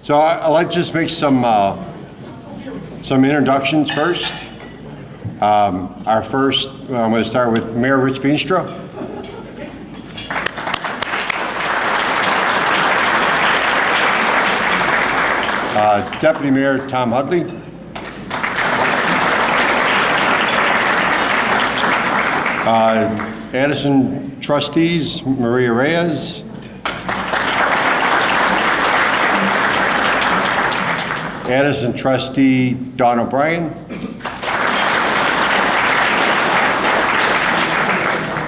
So I'd like to just make some introductions first. Our first, I'm going to start with Mayor Rich Veenstra. Deputy Mayor Tom Hudley. Addison trustees Maria Reyes. Addison trustee Dawn O'Brien.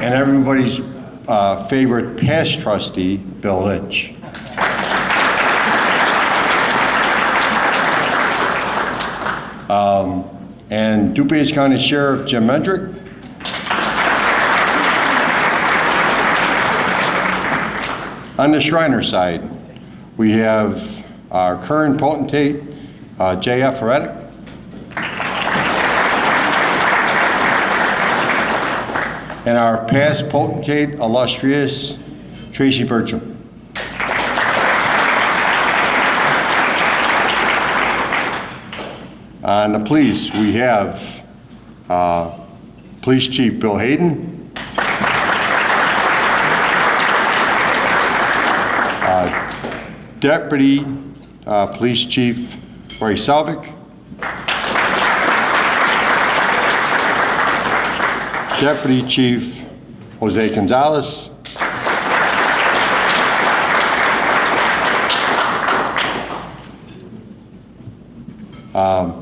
And everybody's favorite past trustee, Bill Lynch. And DuPage County Sheriff Jim Mendrick. On the Shriner side, we have our current potentate, J.F. Heretic. And our past potentate, illustrious Tracy Bertram. On the police, we have Police Chief Bill Hayden, Deputy Police Chief Roy Salvik, Deputy Chief Jose Gonzalez,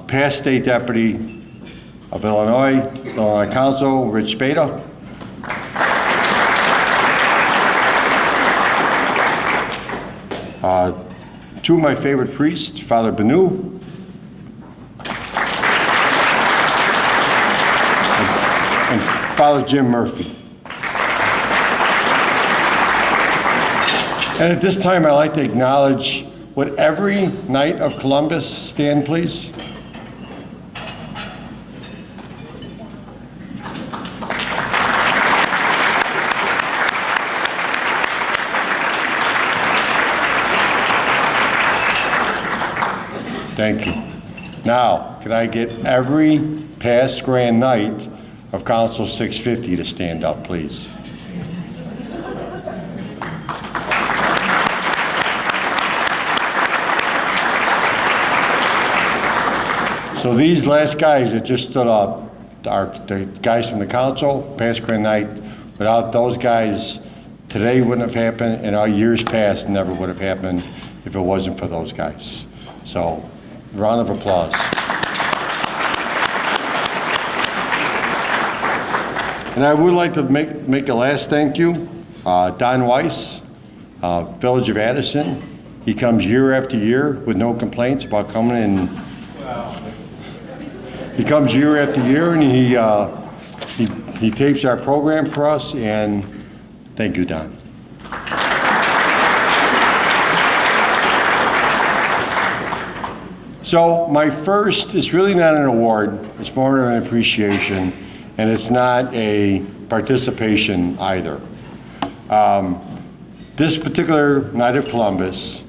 past State Deputy of Illinois Council, Rich Spada. Two of my favorite priests, Father Benu and Father Jim Murphy. And at this time, I'd like to acknowledge, would every Knight of Columbus stand, please? Thank you. Now, can I get every past Grand Knight of Council 650 to stand up, please? So these last guys that just stood up are the guys from the council, past Grand Knight. Without those guys, today wouldn't have happened, and our years past never would have happened if it wasn't for those guys. So, round of applause. And I would like to make a last thank you. Don Weiss, Village of Addison. He comes year after year with no complaints about coming in. He comes year after year and he tapes our program for us, and thank you, Don. So my first is really not an award, it's more of an appreciation, and it's not a participation either. This particular Knight of Columbus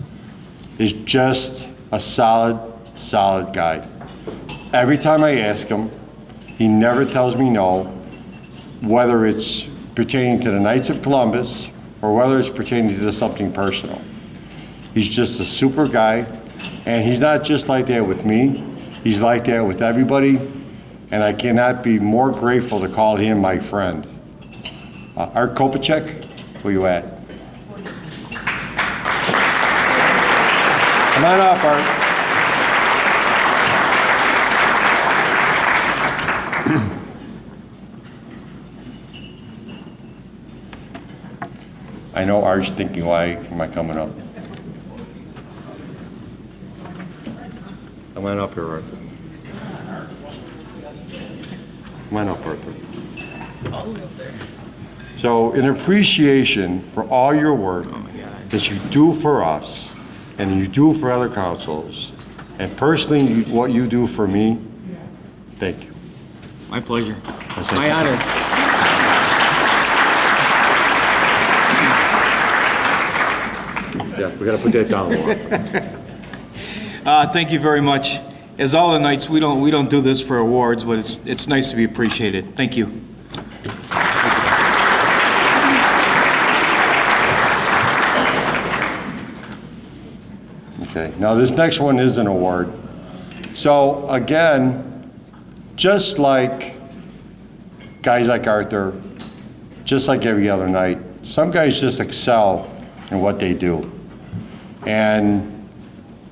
is just a solid guy. Every time I ask him, he never tells me no, whether it's pertaining to the Knights of Columbus or whether it's pertaining to something personal. He's just a super guy, and he's not just like that with me, he's like that with everybody, and I cannot be more grateful to call him my friend. Art Kopacek, where you at? Come on up, Art. I know Art's thinking, why am I coming up? Come on up here, Arthur. Come on up, Arthur. All the way up there. So, in appreciation for all your work that you do for us and you do for other councils, and personally what you do for me, thank you. My pleasure. My honor. Yeah, we got to put that down a lot. Thank you very much. As all the Knights, we don't do this for awards, but it's nice to be appreciated. Thank you. Okay, now this next one is an award. So again, just like guys like Arthur, just like every other night, some guys just excel in what they do. And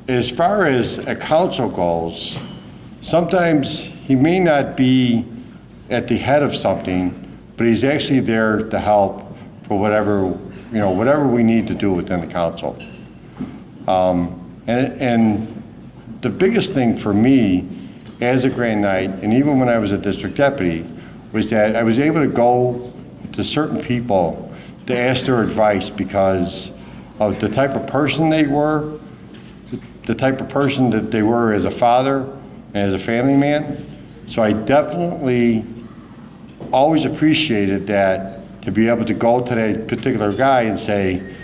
as far as a council goes, sometimes he may not be at the head of something, but he's actually there to help for whatever we need to do within the council. And the biggest thing for me as a Grand Knight, and even when I was a district deputy, was that I was able to go to certain people to ask their advice because of the type of person they were, the type of person that they were as a father and as a family man. So I definitely always appreciated that, to be able to go to that particular guy and say,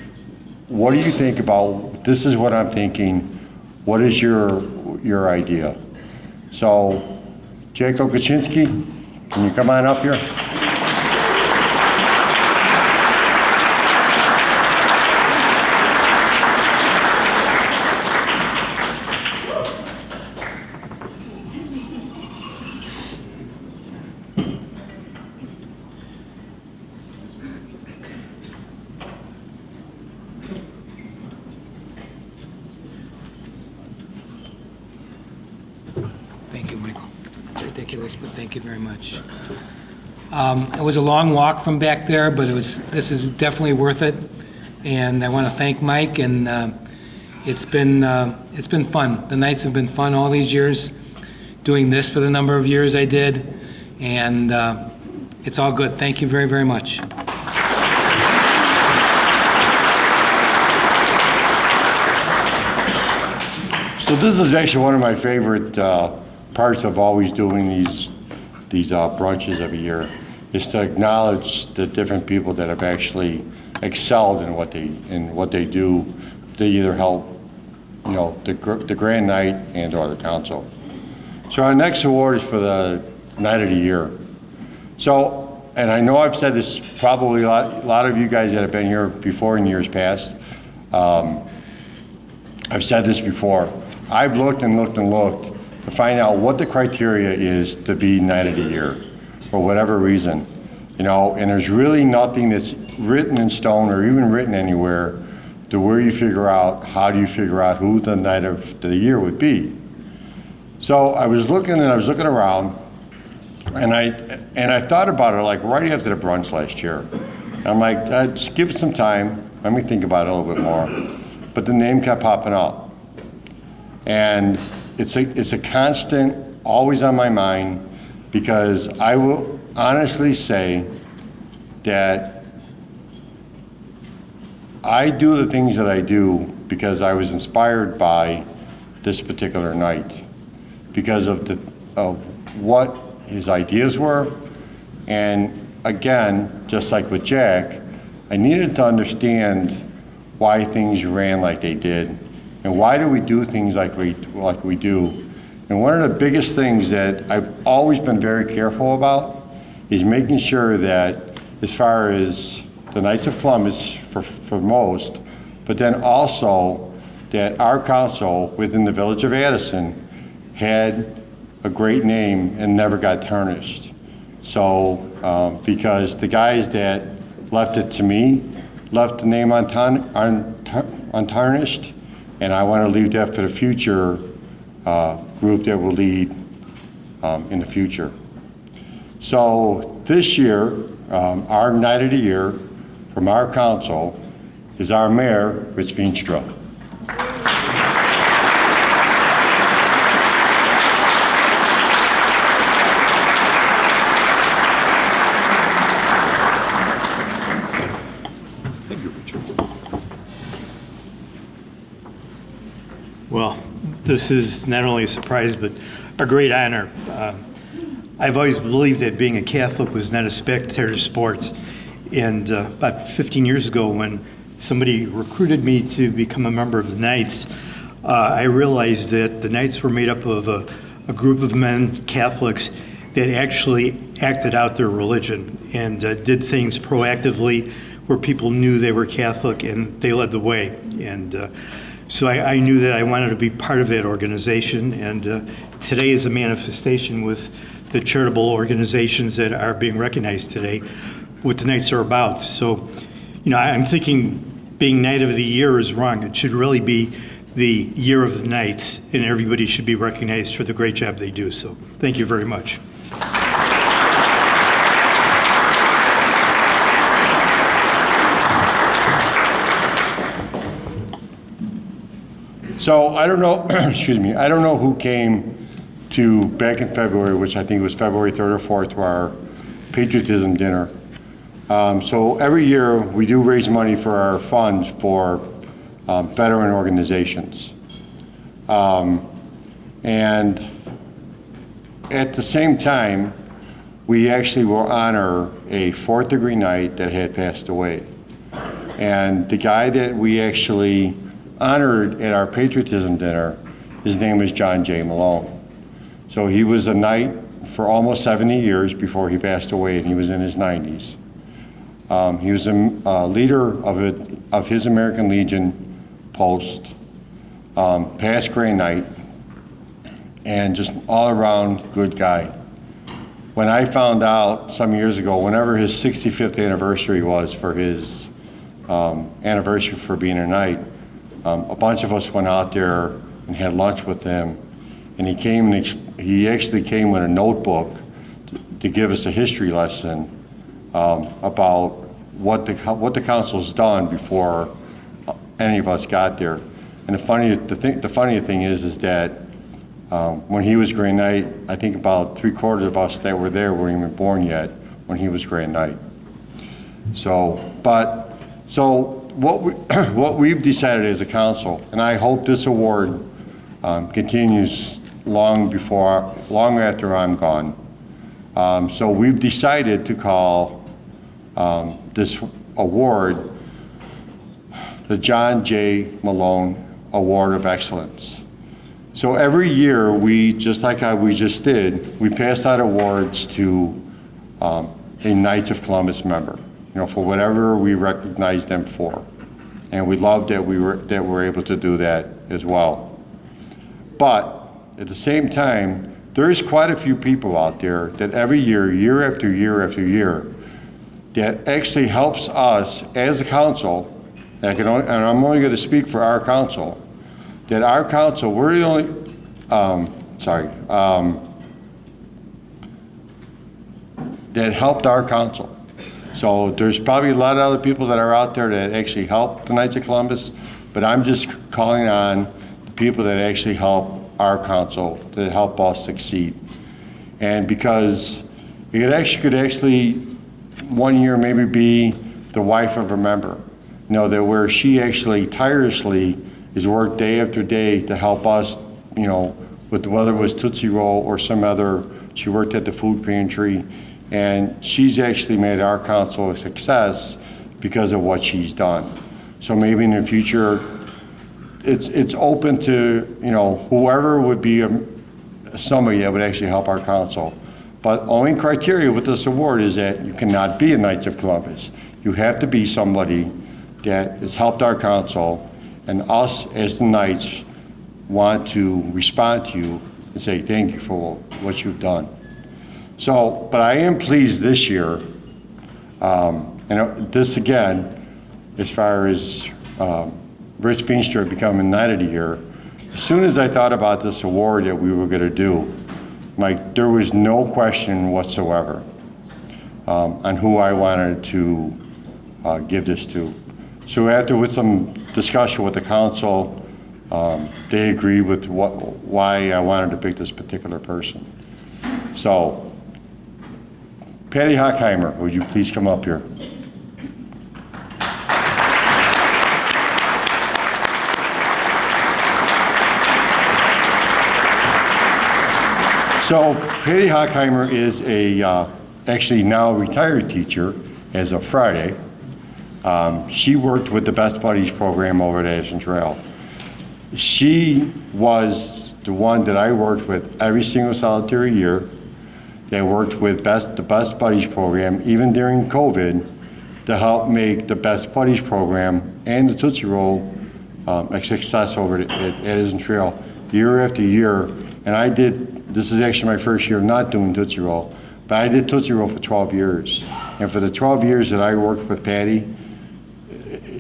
what do you think about, this is what I'm thinking, what is your idea? So, Jake Ochocinski, can you come on up here? Thank you, Michael. It's ridiculous, but thank you very much. It was a long walk from back there, but this is definitely worth it. And I want to thank Mike, and it's been fun. The nights have been fun all these years, doing this for the number of years I did, and it's all good. Thank you very, very much. So this is actually one of my favorite parts of always doing these brunches every year, is to acknowledge the different people that have actually excelled in what they do to either help, the Grand Knight and or the council. So our next award is for the Night of the Year. So, and I know I've said this probably a lot of you guys that have been here before in years past. I've said this before. I've looked and looked and looked to find out what the criteria is to be Night of the Year, for whatever reason, and there's really nothing that's written in stone or even written anywhere to where you figure out, how do you figure out who the Night of the Year would be. So I was looking around, and I thought about it like right after the brunch last year. And I'm like, just give it some time, let me think about it a little bit more. But the name kept popping up. And it's a constant, always on my mind, because I will honestly say that I do the things that I do because I was inspired by this particular night, because of what his ideas were. And again, just like with Jack, I needed to understand why things ran like they did. And why do we do things like we do? And one of the biggest things that I've always been very careful about is making sure that, as far as the Knights of Columbus for most, but then also that our council within the village of Addison had a great name and never got tarnished. So, because the guys that left it to me left the name untarnished, and I want to leave that for the future group that will lead in the future. So this year, our Night of the Year from our council is our mayor, Rich Veenstra. Thank you, Richard. Well, this is not only a surprise, but a great honor. I've always believed that being a Catholic was not a spectator sport. And about 15 years ago, when somebody recruited me to become a member of the Knights, I realized that the Knights were made up of a group of men, Catholics, that actually acted out their religion and did things proactively where people knew they were Catholic and they led the way. And so I knew that I wanted to be part of that organization. And today is a manifestation with the charitable organizations that are being recognized today, what the Knights are about. So, I'm thinking being Knight of the Year is wrong. It should really be the Year of the Knights, and everybody should be recognized for the great job they do. So thank you very much. So I don't know, excuse me, I don't know who came to, back in February, which I think was February 3rd or 4th, to our patriotism dinner. So every year we do raise money for our fund for veteran organizations. And at the same time, we actually will honor a 4th degree Knight that had passed away. And the guy that we actually honored at our patriotism dinner, his name was John J. Malone. So he was a Knight for almost 70 years before he passed away, and he was in his 90s. He was a leader of his American Legion post, past Grand Knight, and just all around good guy. When I found out some years ago, whenever his 65th anniversary was for his anniversary for being a Knight, a bunch of us went out there and had lunch with him, and he actually came with a notebook to give us a history lesson about what the council's done before any of us got there. And the funny thing is that when he was Grand Knight, I think about 3/4 of us that were there weren't even born yet when he was Grand Knight. So what we've decided as a council, and I hope this award continues long after I'm gone. So we've decided to call this award the John J. Malone Award of Excellence. So every year, we just did, we pass out awards to a Knights of Columbus member, for whatever we recognize them for. And we love that we're able to do that as well. But at the same time, there is quite a few people out there that every year, year after year after year, that actually helps us as a council, and I'm only going to speak for our council, that our council, we're the only, that helped our council. So there's probably a lot of other people that are out there that actually help the Knights of Columbus, but I'm just calling on the people that actually help our council, that help us succeed. And because it could actually one year maybe be the wife of a member, that where she actually tirelessly has worked day after day to help us, with whether it was Tootsie Roll or some other, she worked at the food pantry, and she's actually made our council a success because of what she's done. So maybe in the future, it's open to, whoever would be somebody that would actually help our council. But only criteria with this award is that you cannot be a Knights of Columbus. You have to be somebody that has helped our council, and us as the Knights want to respond to you and say thank you for what you've done. So, but I am pleased this year, and this again, as far as Rich Feenstra becoming Knight of the Year, as soon as I thought about this award that we were going to do, there was no question whatsoever on who I wanted to give this to. So after with some discussion with the council, they agreed with why I wanted to pick this particular person. So, Patty Hockheimer, would you please come up here? So Patty Hockheimer is a actually now retired teacher as of Friday. She worked with the Best Buddies program over at Addison Trail. She was the one that I worked with every single solitary year. They worked with the Best Buddies program, even during COVID, to help make the Best Buddies program and the Tootsie Roll a success over at Addison Trail year after year. And this is actually my first year not doing Tootsie Roll, but I did Tootsie Roll for 12 years. And for the 12 years that I worked with Patty,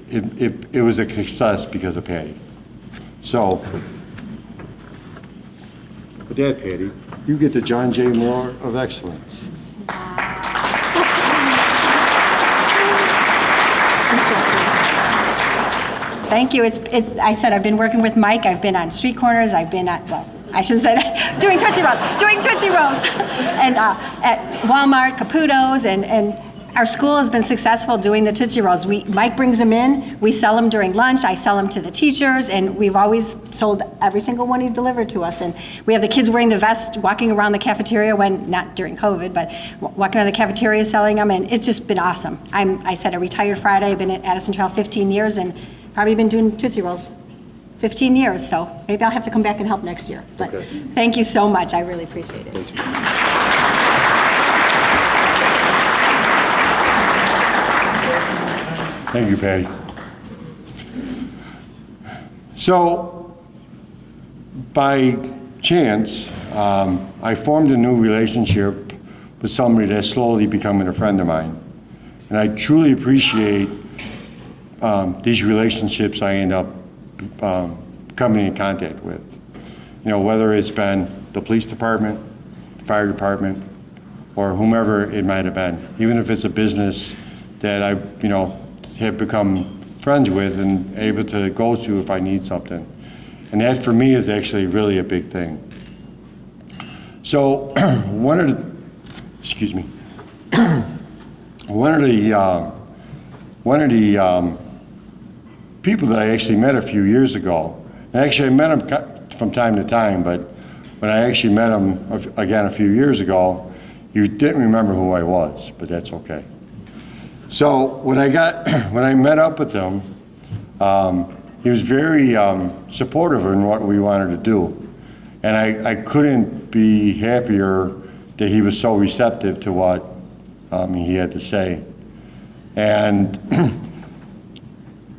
it was a success because of Patty. So, with that, Patty, you get the John J. Moore of Excellence. Thank you. I said I've been working with Mike. I've been on street corners. I've been at, well, I shouldn't say that, doing Tootsie Rolls, and at Walmart, Caputo's, and our school has been successful doing the Tootsie Rolls. Mike brings them in, we sell them during lunch, I sell them to the teachers, and we've always sold every single one he's delivered to us. And we have the kids wearing the vest, walking around the cafeteria not during COVID, but walking around the cafeteria selling them, and it's just been awesome. I said I retired Friday, I've been at Addison Trail 15 years, and probably been doing Tootsie Rolls 15 years, so maybe I'll have to come back and help next year. But Thank you so much, I really appreciate it. Thank you, Patty. So, by chance, I formed a new relationship with somebody that's slowly becoming a friend of mine. And I truly appreciate these relationships I end up coming in contact with. You know, whether it's been the police department, fire department, or whomever it might have been. Even if it's a business that I, have become friends with and able to go to if I need something. And that for me is actually really a big thing. So one of the people that I actually met a few years ago, and actually I met him from time to time, but when I actually met him again a few years ago, he didn't remember who I was, but that's okay. So when I met up with him, he was very supportive in what we wanted to do. And I couldn't be happier that he was so receptive to what he had to say. And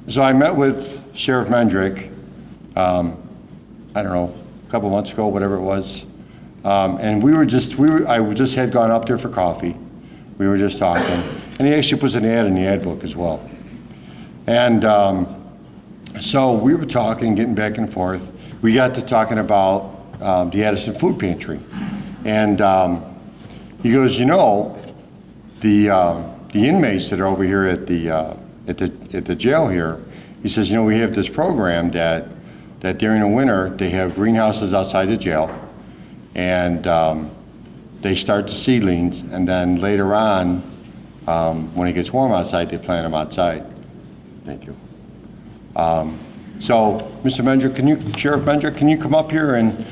so I met with Sheriff Mendrick, I don't know, a couple months ago, whatever it was. And I just had gone up there for coffee. We were just talking. And he actually puts an ad in the ad book as well. And so we were talking, getting back and forth. We got to talking about the Addison Food Pantry. And he goes, the inmates that are over here at the jail here, he says, we have this program that during the winter, they have greenhouses outside the jail. And they start the seedlings, and then later on, when it gets warm outside, they plant them outside. Thank you. So, Mr. Mendrick, Sheriff Mendrick, can you come up here? And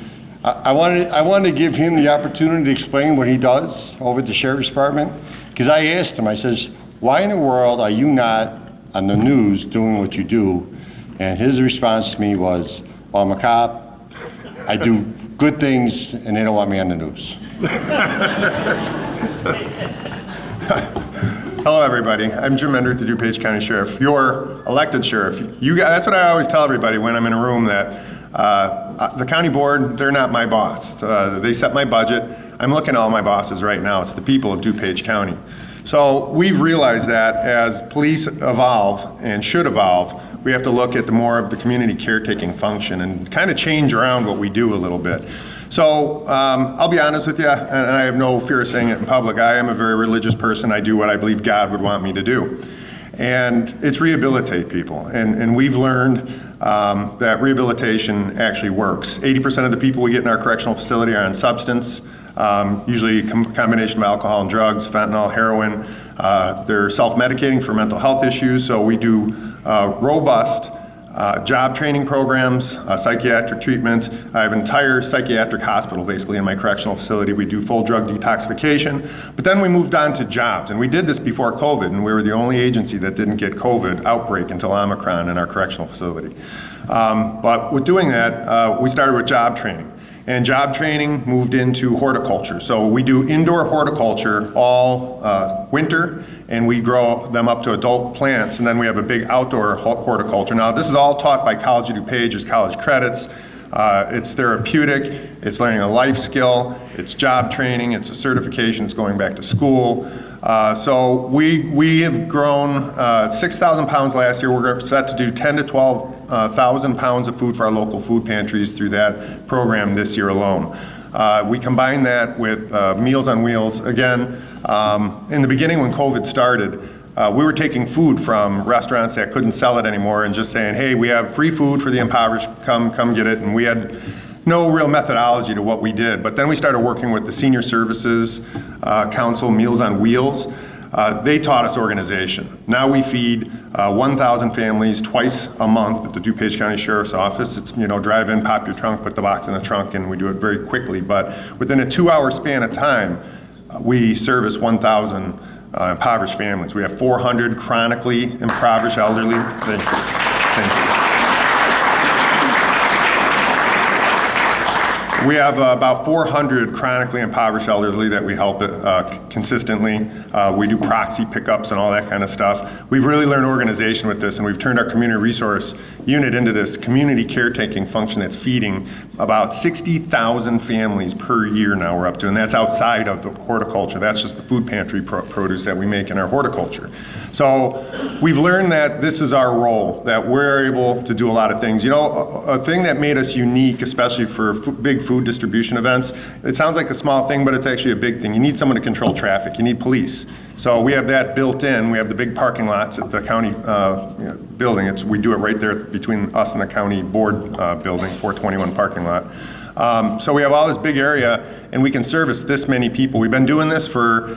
I wanted to give him the opportunity to explain what he does over at the Sheriff's Department. Because I asked him, I says, why in the world are you not on the news doing what you do? And his response to me was, well, I'm a cop, I do good things, and they don't want me on the news. Hello, everybody. I'm Jim Mendrick, the DuPage County Sheriff, your elected sheriff. That's what I always tell everybody when I'm in a room, that the county board, they're not my boss. They set my budget. I'm looking at all my bosses right now. It's the people of DuPage County. So we've realized that as police evolve and should evolve, we have to look at more of the community caretaking function and kind of change around what we do a little bit. So I'll be honest with you, and I have no fear of saying it in public, I am a very religious person. I do what I believe God would want me to do. And it's rehabilitate people. And we've learned that rehabilitation actually works. 80% of the people we get in our correctional facility are on substance, usually a combination of alcohol and drugs, fentanyl, heroin. They're self-medicating for mental health issues, so we do robust job training programs, psychiatric treatment. I have an entire psychiatric hospital basically in my correctional facility. We do full drug detoxification. But then we moved on to jobs, and we did this before COVID, and we were the only agency that didn't get COVID outbreak until Omicron in our correctional facility. But with doing that, we started with job training. And job training moved into horticulture. So we do indoor horticulture all winter, and we grow them up to adult plants, and then we have a big outdoor horticulture. Now, this is all taught by College of DuPage. There's college credits. It's therapeutic. It's learning a life skill. It's job training. It's a certification. It's going back to school. So we have grown 6,000 pounds last year. We're set to do 10 to 12,000 pounds of food for our local food pantries through that program this year alone. We combine that with Meals on Wheels. Again, in the beginning when COVID started, we were taking food from restaurants that couldn't sell it anymore and just saying, hey, we have free food for the impoverished, come get it. And we had no real methodology to what we did. But then we started working with the Senior Services Council, Meals on Wheels. They taught us organization. Now we feed 1,000 families twice a month at the DuPage County Sheriff's Office. It's, drive in, pop your trunk, put the box in the trunk, and we do it very quickly. But within a 2-hour span of time, we service 1,000 impoverished families. We have 400 chronically impoverished elderly. Thank you. Thank you. We have about 400 chronically impoverished elderly that we help consistently. We do proxy pickups and all that kind of stuff. We've really learned organization with this, and we've turned our community resource unit into this community caretaking function that's feeding about 60,000 families per year now we're up to, and that's outside of the horticulture. That's just the food pantry produce that we make in our horticulture. So we've learned that this is our role, that we're able to do a lot of things. A thing that made us unique, especially for big food distribution events, it sounds like a small thing, but it's actually a big thing. You need someone to control traffic. You need police. So we have that built in. We have the big parking lots at the county building. We do it right there between us and the county board building, 421 parking lot. So we have all this big area, and we can service this many people. We've been doing this for,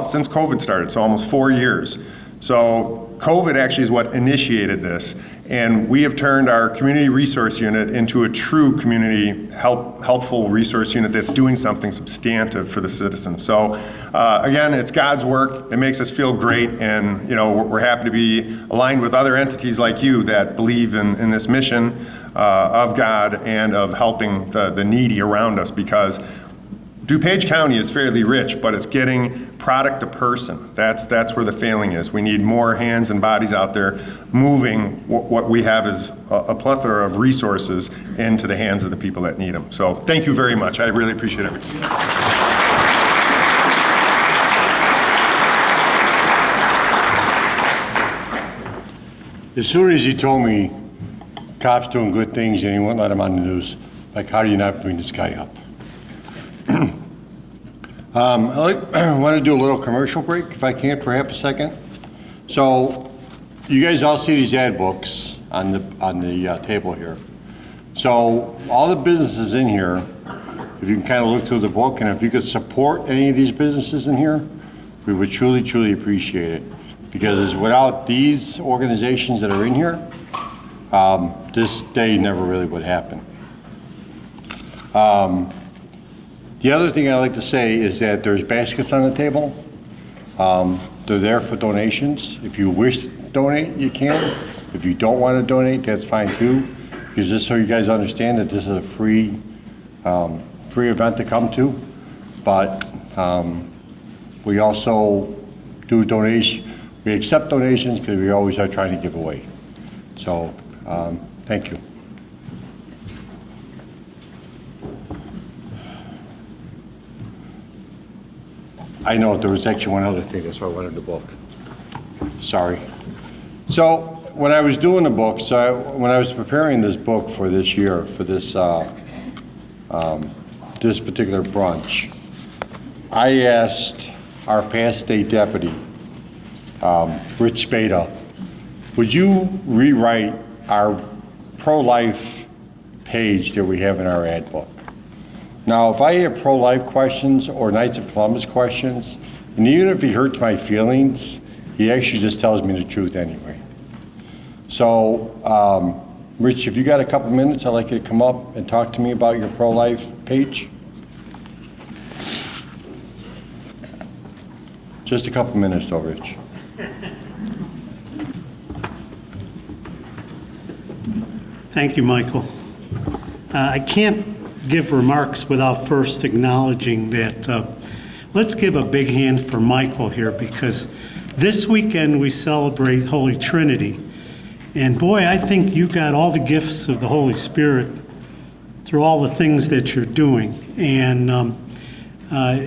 since COVID started, so almost 4 years. So COVID actually is what initiated this, and we have turned our community resource unit into a true community helpful resource unit that's doing something substantive for the citizens. So again, it's God's work. It makes us feel great, and we're happy to be aligned with other entities like you that believe in this mission of God and of helping the needy around us, because DuPage County is fairly rich, but it's getting product to person. That's where the failing is. We need more hands and bodies out there moving what we have is a plethora of resources into the hands of the people that need them. So thank you very much. I really appreciate everything. As soon as you told me cops doing good things and you wouldn't let them on the news, like, how do you not bring this guy up? I want to do a little commercial break, if I can, for half a second. So, you guys all see these ad books on the table here. So, all the businesses in here, if you can kind of look through the book, and if you could support any of these businesses in here, we would truly, truly appreciate it. Because without these organizations that are in here, this day never really would happen. The other thing I'd like to say is that there's baskets on the table. They're there for donations. If you wish to donate, you can. If you don't want to donate, that's fine too. Because just so you guys understand that this is a free event to come to. But we also do donations. We accept donations because we always are trying to give away. So, thank you. I know there was actually one other thing, that's why I wanted the book. Sorry. So when I was doing the book, when I was preparing this book for this year, for this this particular brunch, I asked our past state deputy, Rich Spada, would you rewrite our pro-life page that we have in our ad book? Now, if I have pro-life questions or Knights of Columbus questions, and even if he hurts my feelings, he actually just tells me the truth anyway. So Rich, if you got a couple minutes, I'd like you to come up and talk to me about your pro-life page. Just a couple minutes though, Rich. Thank you, Michael. I can't give remarks without first acknowledging that let's give a big hand for Michael here, because this weekend we celebrate Holy Trinity. And boy, I think you got all the gifts of the Holy Spirit through all the things that you're doing. And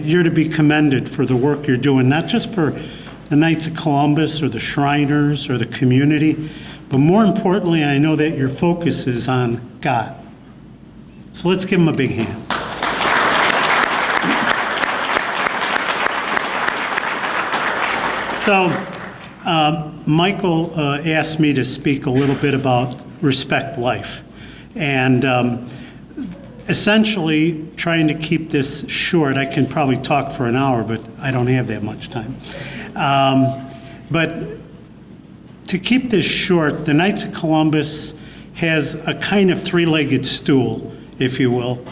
you're to be commended for the work you're doing, not just for the Knights of Columbus or the Shriners or the community, but more importantly, I know that your focus is on God. So let's give him a big hand. So Michael asked me to speak a little bit about Respect Life. And essentially, trying to keep this short, I can probably talk for an hour, but I don't have that much time. But to keep this short, the Knights of Columbus has a kind of three-legged stool, if you will,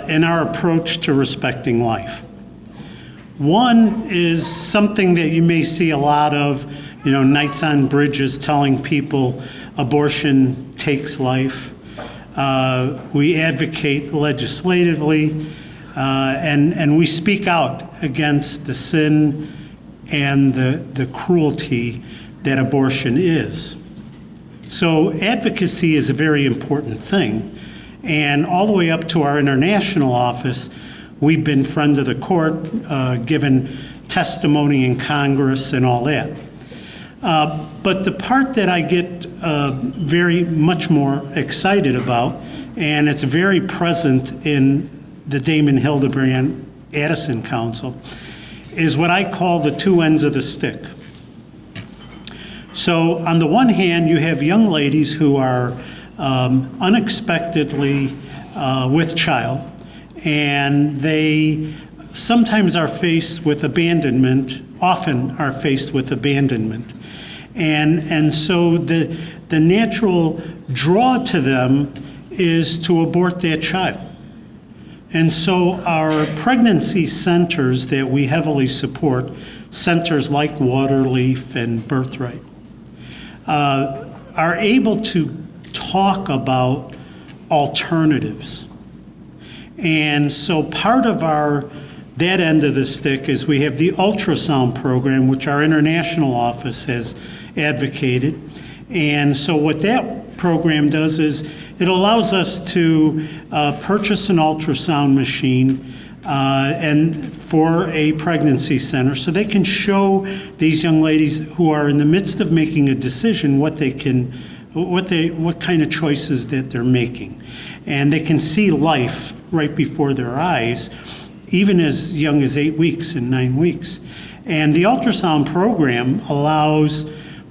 in our approach to respecting life. One is something that you may see a lot of, Knights on bridges telling people abortion takes life. We advocate legislatively, and we speak out against the sin and the cruelty that abortion is. So advocacy is a very important thing. And all the way up to our international office, we've been friends of the court, given testimony in Congress and all that. But the part that I get very much more excited about, and it's very present in the Damon Hildebrand Addison Council, is what I call the two ends of the stick. So on the one hand, you have young ladies who are unexpectedly with child, and they sometimes are faced with abandonment, often are faced with abandonment. And so the natural draw to them is to abort that child. And so our pregnancy centers that we heavily support, centers like Waterleaf and Birthright, are able to talk about alternatives. And so part of that end of the stick is we have the ultrasound program, which our international office has advocated. And so what that program does is it allows us to purchase an ultrasound machine and for a pregnancy center, so they can show these young ladies who are in the midst of making a decision what kind of choices that they're making. And they can see life right before their eyes, even as young as 8 weeks and 9 weeks. And the ultrasound program allows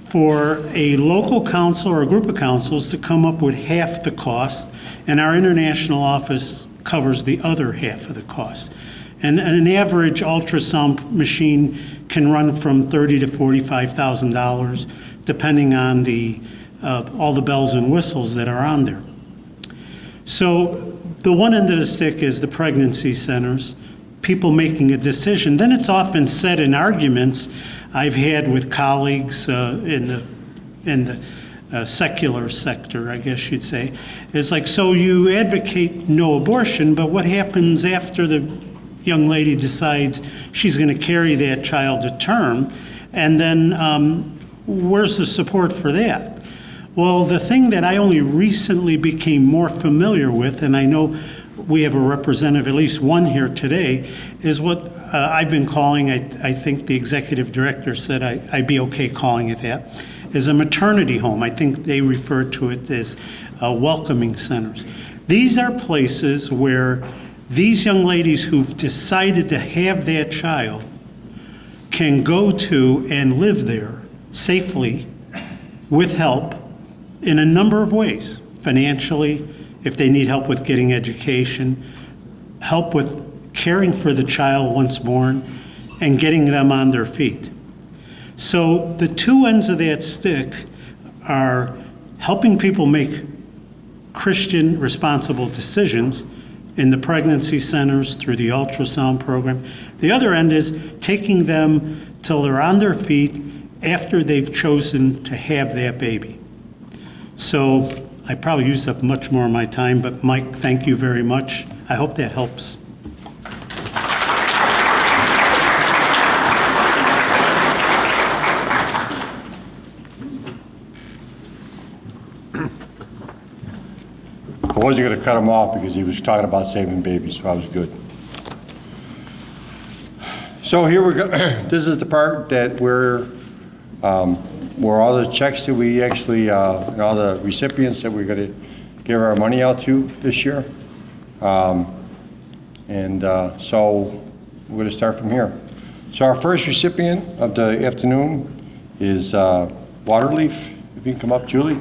for a local council or a group of councils to come up with half the cost, and our international office covers the other half of the cost. And an average ultrasound machine can run from $30,000 to $45,000, depending on all the bells and whistles that are on there. So the one end of the stick is the pregnancy centers, people making a decision. Then it's often said in arguments I've had with colleagues in the secular sector, I guess you'd say, is like, so you advocate no abortion, but what happens after the young lady decides she's going to carry that child to term, and then where's the support for that? Well, the thing that I only recently became more familiar with, and I know we have a representative, at least one here today, is what I've been calling, I think the executive director said I'd be okay calling it that, is a maternity home. I think they refer to it as welcoming centers. These are places where these young ladies who've decided to have that child can go to and live there safely with help in a number of ways. Financially, if they need help with getting education, help with caring for the child once born, and getting them on their feet. So the two ends of that stick are helping people make Christian responsible decisions in the pregnancy centers through the ultrasound program. The other end is taking them till they're on their feet after they've chosen to have that baby. So I probably used up much more of my time, but Mike, thank you very much. I hope that helps. I wasn't going to cut him off because he was talking about saving babies, so I was good. So here we go. This is the part that where all the checks that we actually, and all the recipients that we're going to give our money out to this year. So we're going to start from here. So our first recipient of the afternoon is Waterleaf. If you can come up, Julie.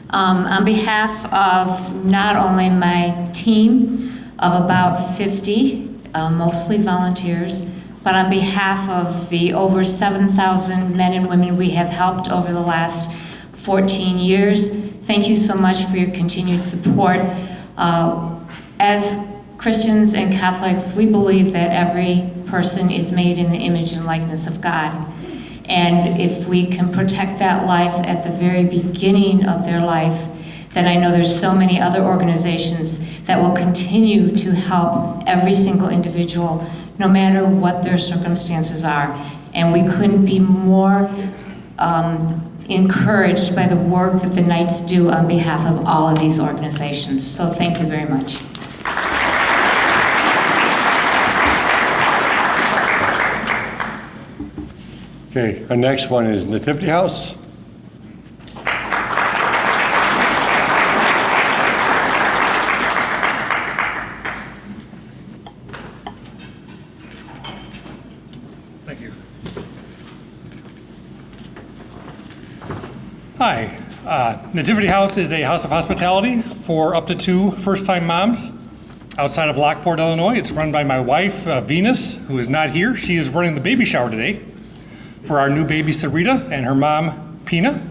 On behalf of not only my team of about 50, mostly volunteers, but on behalf of the over 7,000 men and women we have helped over the last 14 years, thank you so much for your continued support. As Christians and Catholics, we believe that every person is made in the image and likeness of God. And if we can protect that life at the very beginning of their life, then I know there's so many other organizations that will continue to help every single individual, no matter what their circumstances are. And we couldn't be more encouraged by the work that the Knights do on behalf of all of these organizations. So thank you very much. Okay, our next one is Nativity House. Thank you. Hi, Nativity House is a house of hospitality for up to 2 first-time moms outside of Lockport, Illinois. It's run by my wife, Venus, who is not here. She is running the baby shower today for our new baby, Sarita, and her mom, Pina.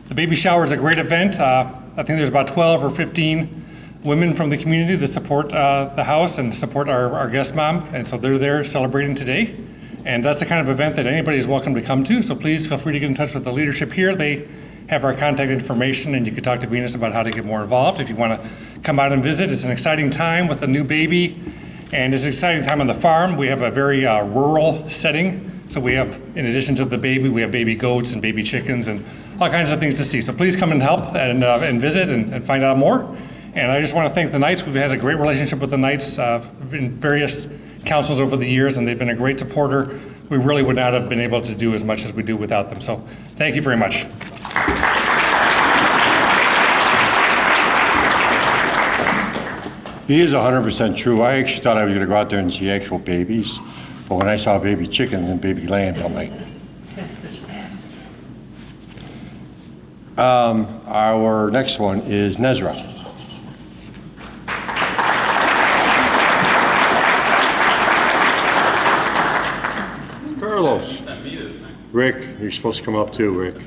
The baby shower is a great event. I think there's about 12 or 15 women from the community that support the house and support our guest mom, and so they're there celebrating today. And that's the kind of event that anybody is welcome to come to, so please feel free to get in touch with the leadership here. They have our contact information, and you can talk to Venus about how to get more involved if you want to come out and visit. It's an exciting time with a new baby, and it's an exciting time on the farm. We have a very rural setting. So we have, in addition to the baby, we have baby goats and baby chickens and all kinds of things to see. So please come and help and visit and find out more. And I just want to thank the Knights. We've had a great relationship with the Knights in various councils over the years, and they've been a great supporter. We really would not have been able to do as much as we do without them. So thank you very much. He is 100% true. I actually thought I was going to go out there and see actual babies. But when I saw baby chickens and baby lamb, I'm like, our next one is Nezra. Carlos. Rick, you're supposed to come up too, Rick.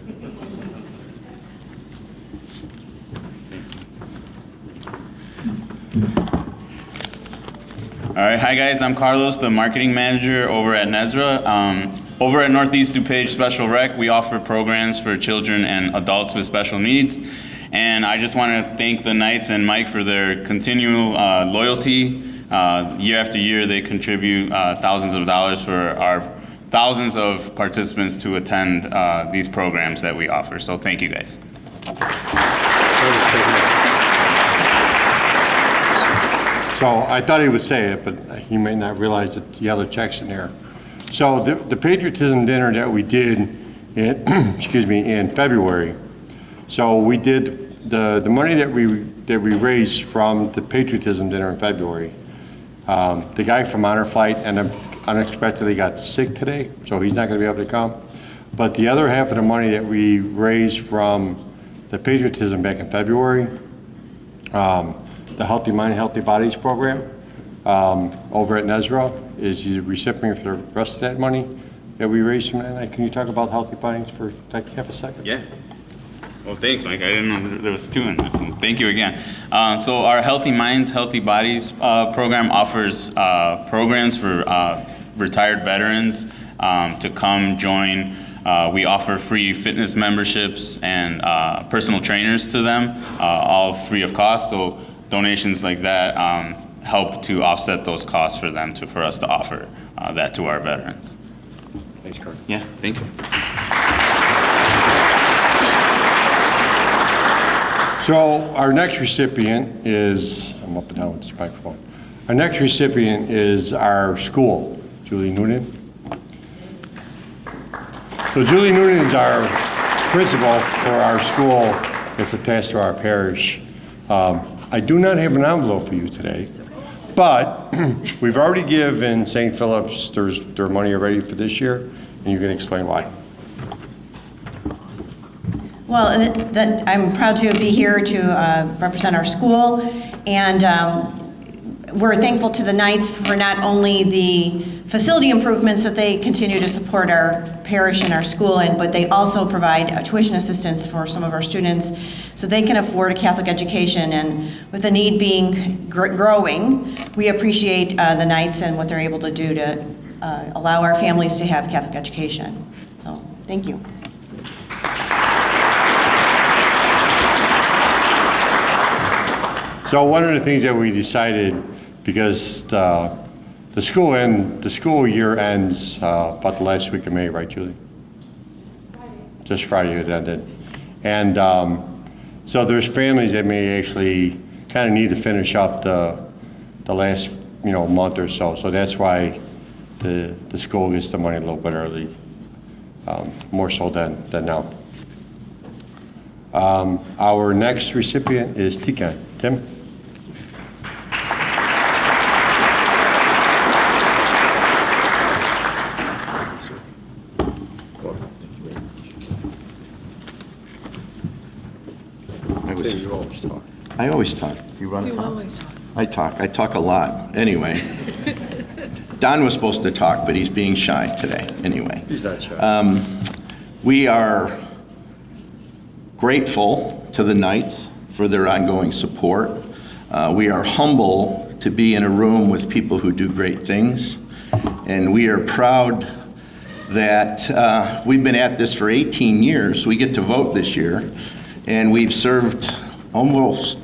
All right, hi guys, I'm Carlos, the marketing manager over at Nezra. Over at Northeast DuPage Special Rec, we offer programs for children and adults with special needs. And I just want to thank the Knights and Mike for their continual loyalty. Year after year, they contribute thousands of dollars for our thousands of participants to attend these programs that we offer. So thank you guys. So I thought he would say it, but he may not realize that the other check's in there. So the patriotism dinner that we did in, in February. So we did the money that we raised from the patriotism dinner in February. The guy from Honor Flight unexpectedly got sick today, so he's not going to be able to come. But the other half of the money that we raised from the patriotism back in February, the Healthy Mind, Healthy Bodies program over at Nezra. Is he's a recipient for the rest of that money that we raised from that night. Can you talk about Healthy Bodies for like half a second? Yeah. Well, thanks, Mike. I didn't know there was two in this. So thank you again. So our Healthy Minds, Healthy Bodies program offers programs for retired veterans to come join. We offer free fitness memberships and personal trainers to them, all free of cost. So donations like that help to offset those costs for them for us to offer that to our veterans. Thanks, Kurt. Yeah, thank you. So our next recipient is, I'm up and down with this microphone. Our next recipient is our school, Julie Noonan. So Julie Noonan is our principal for our school that's attached to our parish. I do not have an envelope for you today, but we've already given St. Philip's their money already for this year, and you can explain why. Well, I'm proud to be here to represent our school, and we're thankful to the Knights for not only the facility improvements that they continue to support our parish and our school in, but they also provide tuition assistance for some of our students so they can afford a Catholic education. And with the need being growing, we appreciate the Knights and what they're able to do to allow our families to have Catholic education. So, thank you. So one of the things that we decided, because the school year ends about the last week of May, right, Julie? Just Friday it ended. And so there's families that may actually kind of need to finish up the last month or so. So that's why the school gets the money a little bit early, more so than now. Our next recipient is Tikan. Tim? I always talk. You want to talk? Always talk. I talk. I talk a lot. Anyway. Don was supposed to talk, but he's being shy today. Anyway. He's not shy. We are grateful to the Knights for their ongoing support. We are humble to be in a room with people who do great things. And we are proud that we've been at this for 18 years. We get to vote this year. And we've served almost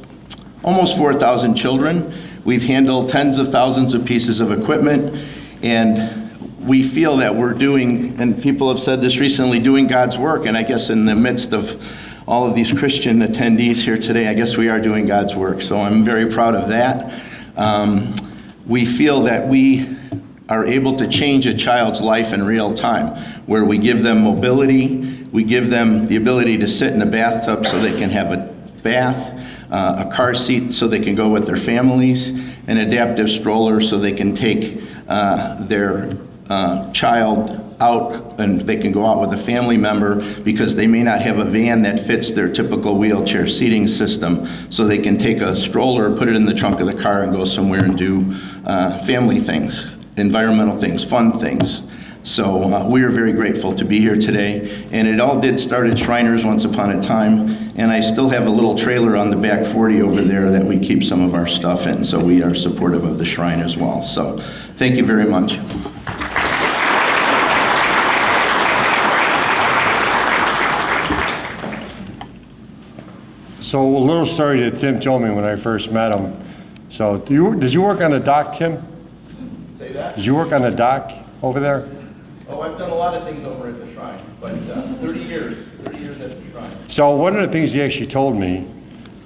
4,000 children. We've handled tens of thousands of pieces of equipment, and we feel that we're doing, and people have said this recently, doing God's work. And I guess in the midst of all of these Christian attendees here today, I guess we are doing God's work. So I'm very proud of that. We feel that we are able to change a child's life in real time, where we give them mobility, we give them the ability to sit in a bathtub so they can have a bath, a car seat so they can go with their families, an adaptive stroller so they can take their child out and they can go out with a family member because they may not have a van that fits their typical wheelchair seating system, so they can take a stroller, put it in the trunk of the car and go somewhere and do family things, environmental things, fun things. So we are very grateful to be here today. And it all did start at Shriners once upon a time. And I still have a little trailer on the back 40 over there that we keep some of our stuff in. So we are supportive of the Shrine as well. So thank you very much. So a little story that Tim told me when I first met him. So did you work on the dock, Tim? Say that? Did you work on the dock over there? Oh, I've done a lot of things over at the Shrine, but 30 years at the Shrine. So one of the things he actually told me,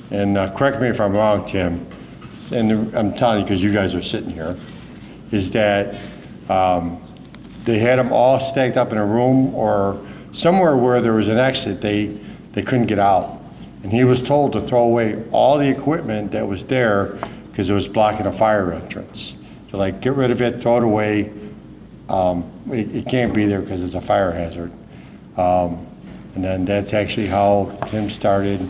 and correct me if I'm wrong, Tim, and I'm telling you because you guys are sitting here, is that they had them all stacked up in a room or somewhere where there was an exit, they couldn't get out. And he was told to throw away all the equipment that was there because it was blocking a fire entrance. So like, get rid of it, throw it away. It can't be there because it's a fire hazard. And then that's actually how Tim started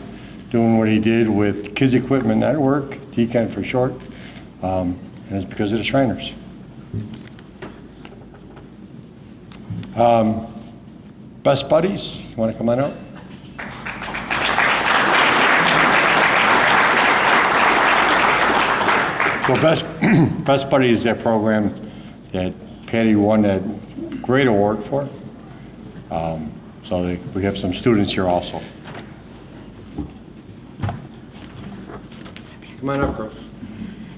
doing what he did with Kids Equipment Network, TECAN for short, and it's because of the Shriners. Best Buddies, you want to come on out? So Best Buddies is that program that Patty won that great award for. So we have some students here also. Come on up, girls.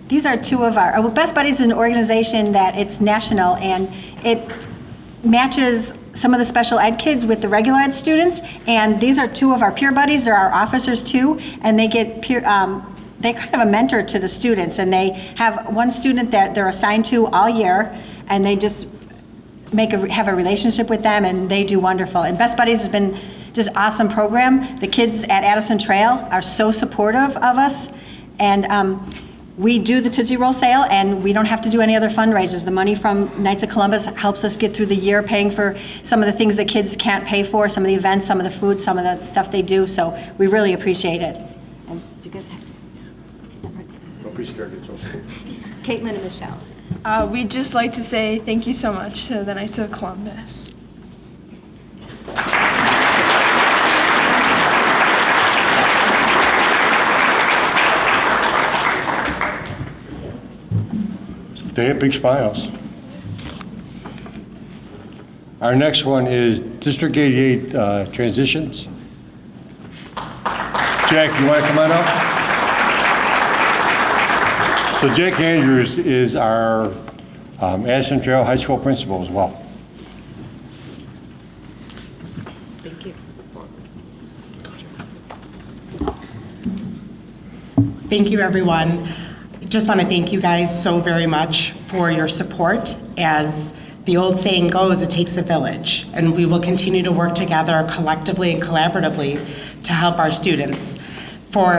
These are two of our, Best Buddies is an organization that it's national, and it matches some of the special ed kids with the regular ed students, and these are two of our peer buddies. They're our officers too, and they get peer, they're kind of a mentor to the students, and they have one student that they're assigned to all year, and they just have a relationship with them, and they do wonderful. And Best Buddies has been just awesome program. The kids at Addison Trail are so supportive of us, and we do the Tootsie Roll sale, and we don't have to do any other fundraisers. The money from Knights of Columbus helps us get through the year, paying for some of the things that kids can't pay for, some of the events, some of the food, some of the stuff they do, so we really appreciate it. And do you guys have Don't be scared, it's okay. Caitlin and Michelle. We'd just like to say thank you so much to the Knights of Columbus. They have big smiles. Our next one is District 88 transitions. Jack, you want to come on up? So Jack Andrews is our Addison Trail High School principal as well. Thank you. Thank you, everyone. Just want to thank you guys so very much for your support. As the old saying goes, it takes a village, and we will continue to work together collectively and collaboratively to help our students. For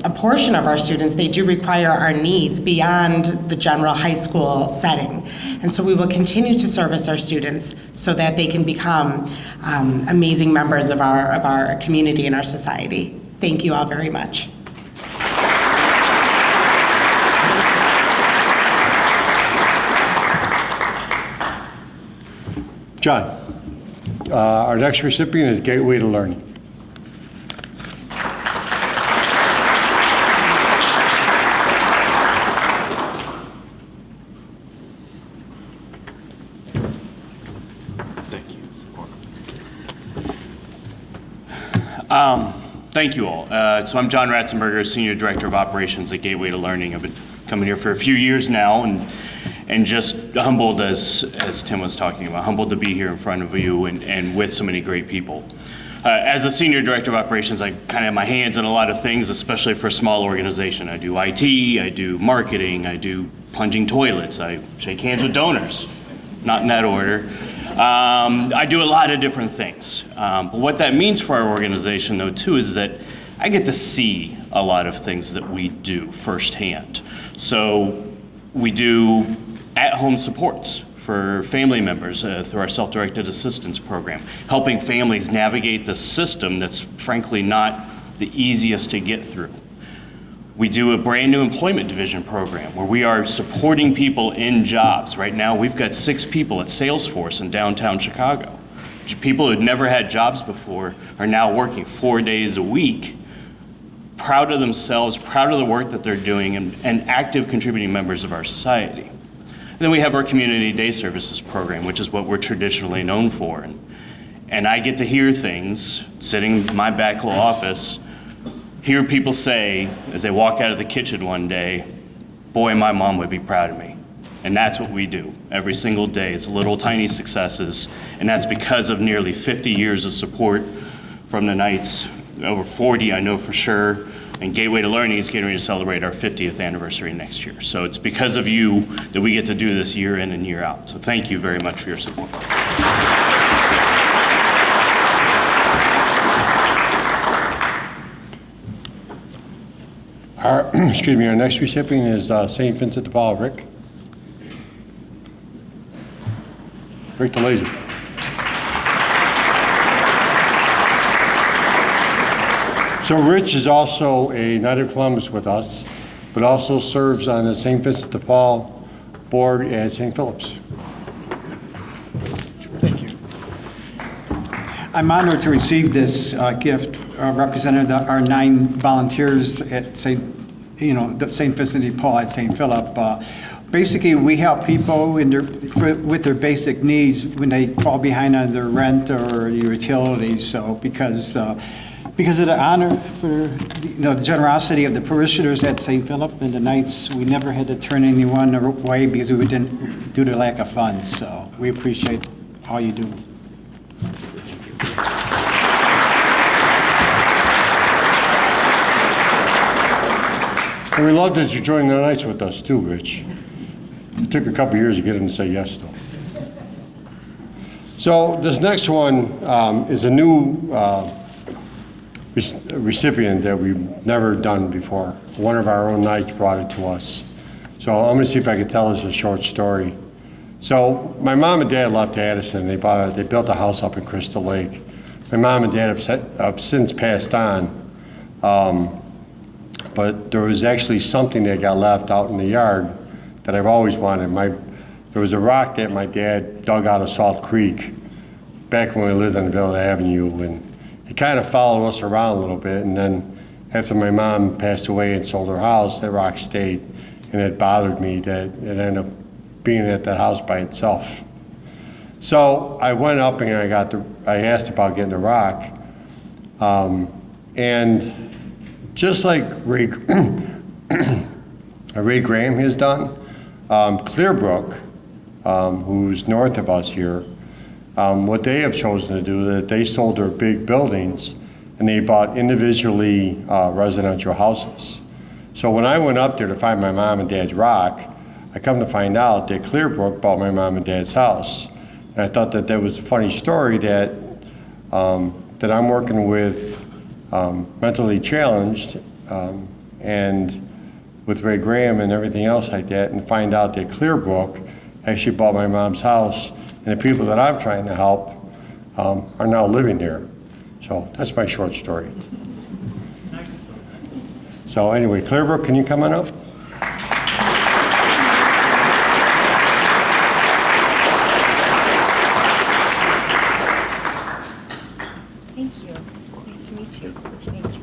a portion of our students, they do require our needs beyond the general high school setting. And so we will continue to service our students so that they can become amazing members of our community and our society. Thank you all very much. John, our next recipient is Gateway to Learning. Thank you all. So I'm John Ratzenberger, Senior Director of Operations at Gateway to Learning. I've been coming here for a few years now, and just humbled, as Tim was talking about, humbled to be here in front of you and with so many great people. As a Senior Director of Operations, I kind of have my hands in a lot of things, especially for a small organization. I do IT, I do marketing, I do plunging toilets, I shake hands with donors, not in that order. I do a lot of different things. But what that means for our organization, though, too, is that I get to see a lot of things that we do firsthand. So we do at-home supports for family members through our self-directed assistance program, helping families navigate the system that's frankly not the easiest to get through. We do a brand new employment division program where we are supporting people in jobs. Right now, we've got 6 people at Salesforce in downtown Chicago. People who'd never had jobs before are now working 4 days a week, proud of themselves, proud of the work that they're doing, and active contributing members of our society. And then we have our community day services program, which is what we're traditionally known for. And I get to hear things sitting in my back little office, hear people say as they walk out of the kitchen one day, boy, my mom would be proud of me. And that's what we do every single day. It's little tiny successes, and that's because of nearly 50 years of support from the Knights, over 40 I know for sure, and Gateway to Learning is getting ready to celebrate our 50th anniversary next year. So it's because of you that we get to do this year in and year out. So thank you very much for your support. Our next recipient is St. Vincent de Paul, Rick. Rick DeLazy. So Rich is also a Knight of Columbus with us, but also serves on the St. Vincent de Paul board at St. Philip's. Thank you. I'm honored to receive this gift representing our 9 volunteers at St. Vincent de Paul at St. Philip. Basically, we help people with their basic needs when they fall behind on their rent or the utilities. So because of the honor for the generosity of the parishioners at St. Philip and the Knights, we never had to turn anyone away because we didn't due to lack of funds. So we appreciate all you do. And we love that you're joining the Knights with us too, Rich. It took a couple years to get him to say yes, though. So this next one is a new recipient that we've never done before. One of our own Knights brought it to us. So I'm going to see if I can tell us a short story. So my mom and dad left Addison. They built a house up in Crystal Lake. My mom and dad have since passed on. But there was actually something that got left out in the yard that I've always wanted. There was a rock that my dad dug out of Salt Creek back when we lived on Villa Avenue, and it kind of followed us around a little bit. And then after my mom passed away and sold her house, that rock stayed, and it bothered me that it ended up being at that house by itself. So I went up and I asked about getting the rock, and just like Ray Graham has done, Clearbrook, who's north of us here, what they have chosen to do is that they sold their big buildings and they bought individually residential houses. So when I went up there to find my mom and dad's rock, I come to find out that Clearbrook bought my mom and dad's house. And I thought that was a funny story that that I'm working with mentally challenged and with Ray Graham and everything else like that, and find out that Clearbrook actually bought my mom's house, and the people that I'm trying to help are now living there. So that's my short story. So anyway, Clearbrook, can you come on up? Thank you. Nice to meet you. Thanks.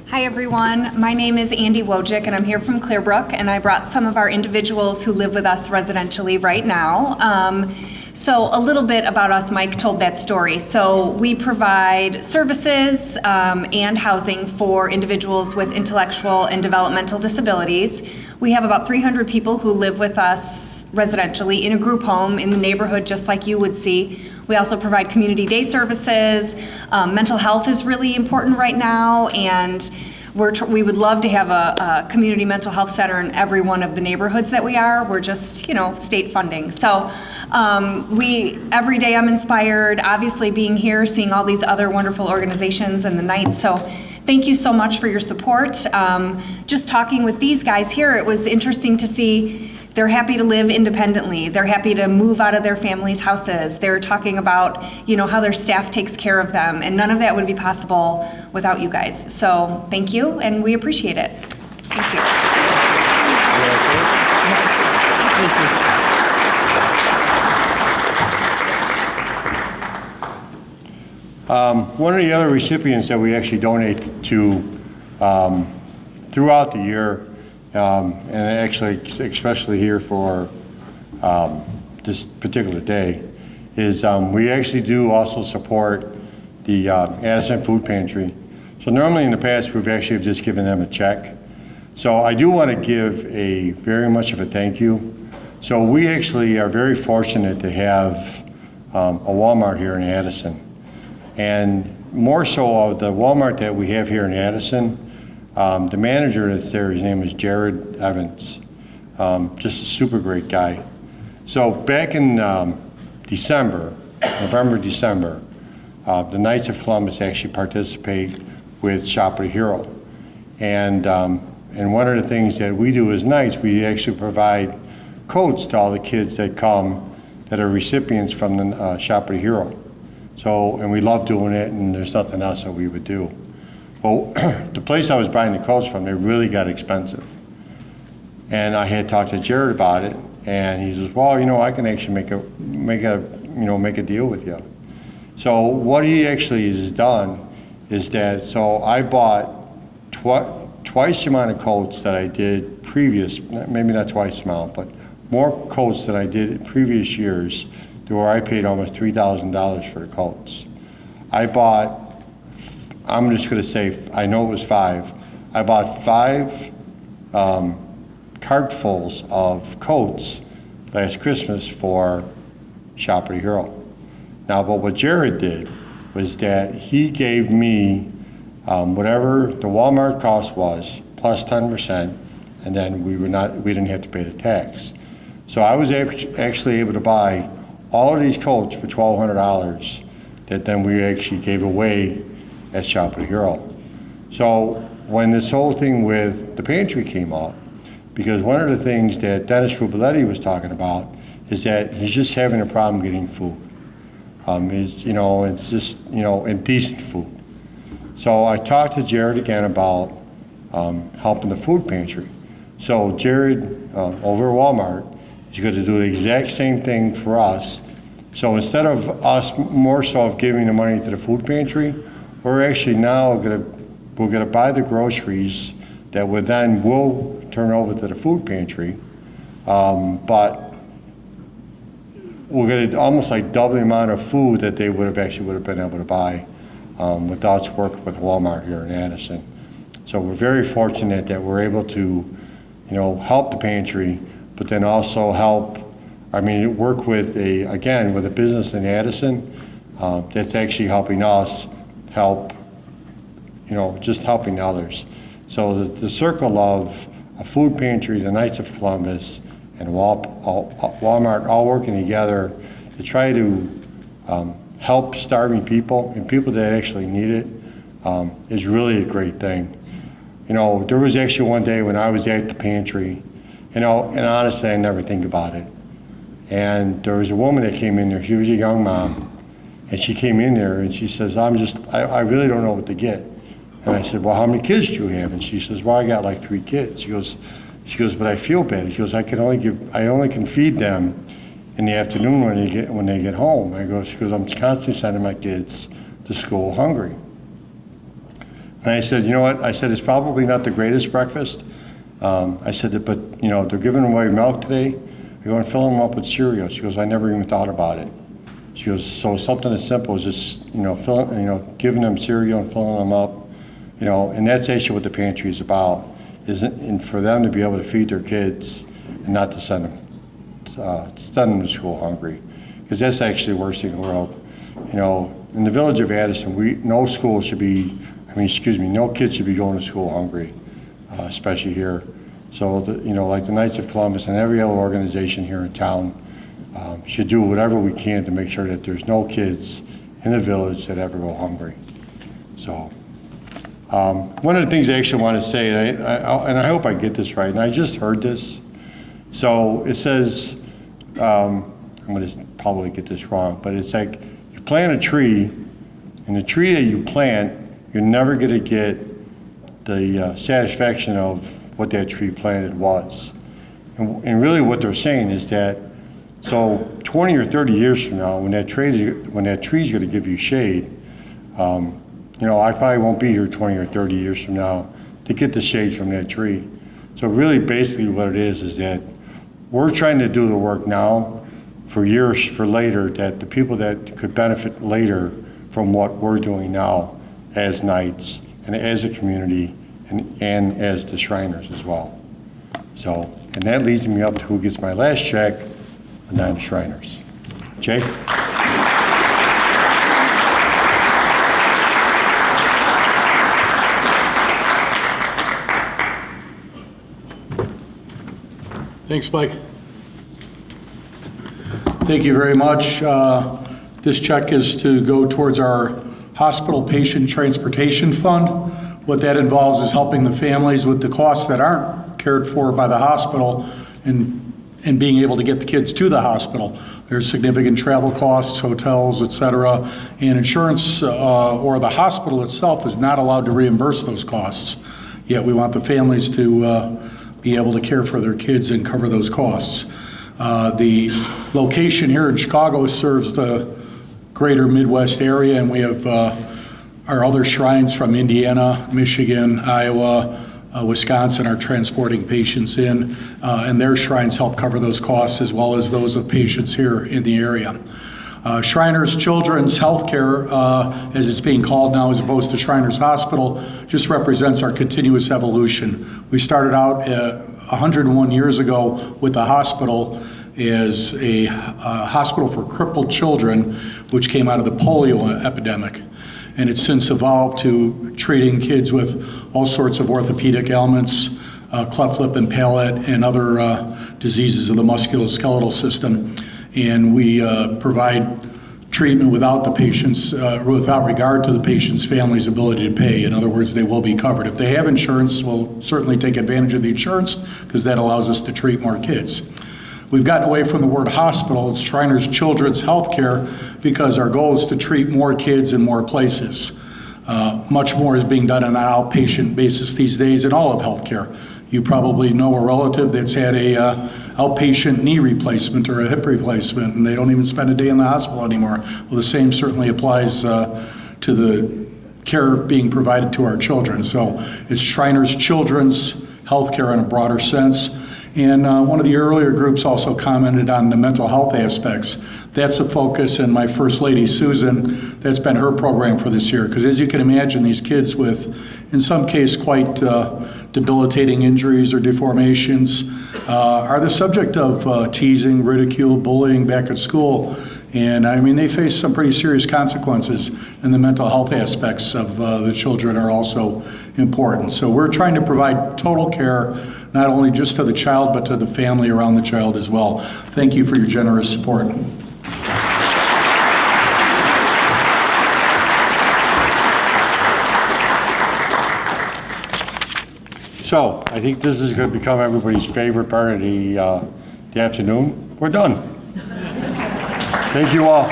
Hi, everyone. My name is Andy Wojcik, and I'm here from Clearbrook, and I brought some of our individuals who live with us residentially right now. So a little bit about us. Mike told that story. So we provide services and housing for individuals with intellectual and developmental disabilities. We have about 300 people who live with us residentially in a group home in the neighborhood, just like you would see. We also provide community day services. Mental health is really important right now, and we would love to have a community mental health center in every one of the neighborhoods that we are. We're just, state funding. So every day I'm inspired, obviously being here, seeing all these other wonderful organizations and the Knights. So thank you so much for your support. Just talking with these guys here, it was interesting to see they're happy to live independently. They're happy to move out of their family's houses. They're talking about, how their staff takes care of them, and none of that would be possible without you guys. So thank you, and we appreciate it. Thank you. One of the other recipients that we actually donate to throughout the year, and actually especially here for this particular day, is we actually do also support the Addison Food Pantry. So normally in the past we've actually just given them a check. So I do want to give very much of a thank you. So we actually are very fortunate to have a Walmart here in Addison. And more so of the Walmart that we have here in Addison, the manager that's there, his name is Jared Evans, just a super great guy. So back in November, December, the Knights of Columbus actually participate with Shop of the Hero. And one of the things that we do as Knights, we actually provide coats to all the kids that come that are recipients from the Shop of the Hero. So, and we love doing it, and there's nothing else that we would do. Well, the place I was buying the coats from, they really got expensive. And I had talked to Jared about it, and he says, well, I can actually make a deal with you. So what he actually has done is that, so I bought twice the amount of coats that I did previous, maybe not twice the amount, but more coats than I did in previous years, to where I paid almost $3,000 for the coats. I bought, I'm just gonna say, I know it was 5. I bought 5 cartfuls of coats last Christmas for Shopper Hero. Now, but what Jared did was that he gave me whatever the Walmart cost was, plus 10%, and then we didn't have to pay the tax. So I was actually able to buy all of these coats for $1,200 that then we actually gave away at Shopper Hero. So when this whole thing with the pantry came up, because one of the things that Dennis Rubiletti was talking about is that he's just having a problem getting food. It's just, indecent food. So I talked to Jared again about helping the food pantry. So Jared over at Walmart is going to do the exact same thing for us. So instead of us more so of giving the money to the food pantry, we're actually now we're gonna buy the groceries that we'll turn over to the food pantry, but we're gonna almost like double the amount of food that they would have been able to buy with us working with Walmart here in Addison. So we're very fortunate that we're able to, help the pantry, but then also work with a business in Addison that's actually helping us help, just helping others. So the circle of a food pantry, the Knights of Columbus, and Walmart all working together to try to help starving people and people that actually need it is really a great thing. There was actually one day when I was at the pantry, and honestly, I never think about it. And there was a woman that came in there. She was a young mom, and she came in there and she says, I really don't know what to get. And I said, well, how many kids do you have? And she says, well, I got like 3 kids. She goes, but I feel bad. She goes, I only can feed them in the afternoon when they get home. She goes, I'm constantly sending my kids to school hungry. And I said, you know what? I said, it's probably not the greatest breakfast. I said, but they're giving away milk today. I go and fill them up with cereal. She goes, I never even thought about it. She goes, so something as simple as just, giving them cereal and filling them up, and that's actually what the pantry is about, and for them to be able to feed their kids and not to send them to school hungry, because that's actually the worst thing in the world. In the village of Addison, no kids should be going to school hungry, especially here. So, like the Knights of Columbus and every other organization here in town should do whatever we can to make sure that there's no kids in the village that ever go hungry. So, one of the things I actually want to say, and I hope I get this right, and I just heard this. So it says, I'm going to probably get this wrong, but it's like you plant a tree, and the tree that you plant, you're never going to get the satisfaction of what that tree planted was. And really what they're saying is that, so 20 or 30 years from now, when that tree is going to give you shade, I probably won't be here 20 or 30 years from now to get the shade from that tree. So really basically what it is that we're trying to do the work now for years for later, that the people that could benefit later from what we're doing now as Knights and as a community and as the Shriners as well. So, and that leads me up to who gets my last check, and then the Shriners. Jay? Thanks, Mike. Thank you very much. This check is to go towards our hospital patient transportation fund. What that involves is helping the families with the costs that aren't cared for by the hospital and and being able to get the kids to the hospital. There's significant travel costs, hotels, et cetera, and insurance or the hospital itself is not allowed to reimburse those costs. Yet we want the families to be able to care for their kids and cover those costs. The location here in Chicago serves the greater Midwest area, and we have our other shrines from Indiana, Michigan, Iowa, Wisconsin are transporting patients in, and their shrines help cover those costs as well as those of patients here in the area. Shriners Children's Healthcare, as it's being called now as opposed to Shriners Hospital, just represents our continuous evolution. We started out 101 years ago with the hospital as a hospital for crippled children, which came out of the polio epidemic. And it's since evolved to treating kids with all sorts of orthopedic ailments, cleft lip and palate, and other diseases of the musculoskeletal system. And we provide treatment without the patient's, without regard to the patient's family's ability to pay. In other words, they will be covered. If they have insurance, we'll certainly take advantage of the insurance because that allows us to treat more kids. We've gotten away from the word hospital. It's Shriners Children's Healthcare because our goal is to treat more kids in more places. Much more is being done on an outpatient basis these days in all of healthcare. You probably know a relative that's had a outpatient knee replacement or a hip replacement, and they don't even spend a day in the hospital anymore. Well, the same certainly applies to the care being provided to our children. So it's Shriners Children's Healthcare in a broader sense. And one of the earlier groups also commented on the mental health aspects. That's a focus, and my First Lady, Susan, that's been her program for this year. Because as you can imagine, these kids with, in some case, quite debilitating injuries or deformations are the subject of teasing, ridicule, bullying back at school. And I mean, they face some pretty serious consequences, and the mental health aspects of the children are also important. So we're trying to provide total care, not only just to the child, but to the family around the child as well. Thank you for your generous support. So I think this is going to become everybody's favorite part of the afternoon. We're done. Thank you all.